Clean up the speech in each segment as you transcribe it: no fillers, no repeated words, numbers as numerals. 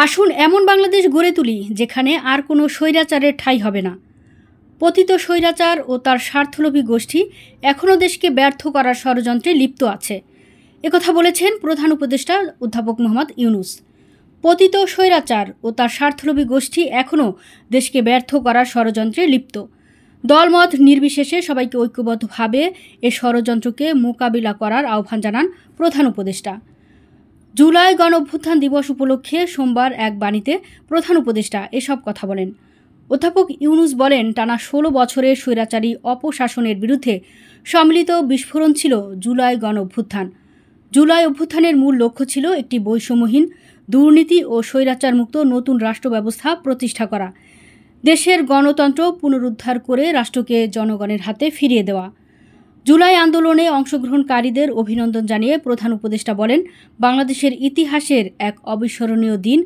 আসুন এমন বাংলাদেশ গড়ে তুলি যেখানে আর কোনো স্বৈরাচারের ঠাঁই হবে না। পতিত স্বৈরাচার ও তার স্বার্থলোভী গোষ্ঠী এখনও দেশকে ব্যর্থ করার ষড়যন্ত্রে লিপ্ত আছে। একথা বলেছেন প্রধান উপদেষ্টা অধ্যাপক মোহাম্মদ ইউনূস। পতিত স্বৈরাচার ও তার স্বার্থলোভী গোষ্ঠী এখনও দেশকে ব্যর্থ করার ষড়যন্ত্রে লিপ্ত। দলমত নির্বিশেষে সবাইকে ঐক্যবদ্ধভাবে এ ষড়যন্ত্রকে মোকাবিলা করার আহ্বান জানান প্রধান উপদেষ্টা। জুলাই গণঅভ্যুত্থান দিবস উপলক্ষে সোমবার এক বাণীতে প্রধান উপদেষ্টা এসব কথা বলেন। অধ্যাপক ইউনূস বলেন, টানা ১৬ বছরের স্বৈরাচারী অপশাসনের বিরুদ্ধে সম্মিলিত বিস্ফোরণ ছিল জুলাই গণঅভ্যুত্থান। জুলাই অভ্যুত্থানের মূল লক্ষ্য ছিল একটি বৈষম্যহীন, দুর্নীতি ও স্বৈরাচারমুক্ত নতুন রাষ্ট্র ব্যবস্থা প্রতিষ্ঠা করা, দেশের গণতন্ত্র পুনরুদ্ধার করে রাষ্ট্রকে জনগণের হাতে ফিরিয়ে দেওয়া। জুলাই আন্দোলনে অংশগ্রহণকারীদের অভিনন্দন জানিয়ে প্রধান উপদেষ্টা বলেন, বাংলাদেশের ইতিহাসের এক অবিস্মরণীয় দিন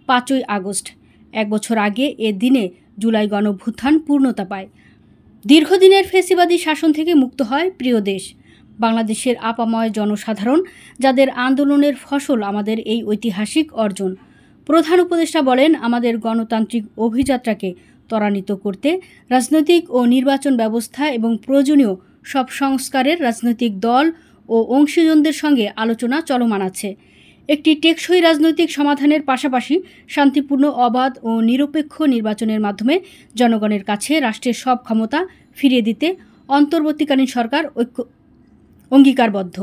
৫ই আগস্ট। ১ বছর আগে এ দিনে জুলাই গণঅভ্যুত্থান পূর্ণতা পায়। দীর্ঘদিনের ফ্যাসিবাদী শাসন থেকে মুক্ত হয় প্রিয় দেশ। বাংলাদেশের আপাময় জনসাধারণ, যাদের আন্দোলনের ফসল আমাদের এই ঐতিহাসিক অর্জন। প্রধান উপদেষ্টা বলেন, আমাদের গণতান্ত্রিক অভিযাত্রাকে ত্বরান্বিত করতে রাজনৈতিক ও নির্বাচন ব্যবস্থা এবং প্রয়োজনীয় সব সংস্কারের রাজনৈতিক দল ও অংশীজনদের সঙ্গে আলোচনা চলমান আছে। একটি টেকসই রাজনৈতিক সমাধানের পাশাপাশি শান্তিপূর্ণ, অবাধ ও নিরপেক্ষ নির্বাচনের মাধ্যমে জনগণের কাছে রাষ্ট্রের সব ক্ষমতা ফিরিয়ে দিতে অন্তর্বর্তীকালীন সরকার অঙ্গীকারবদ্ধ।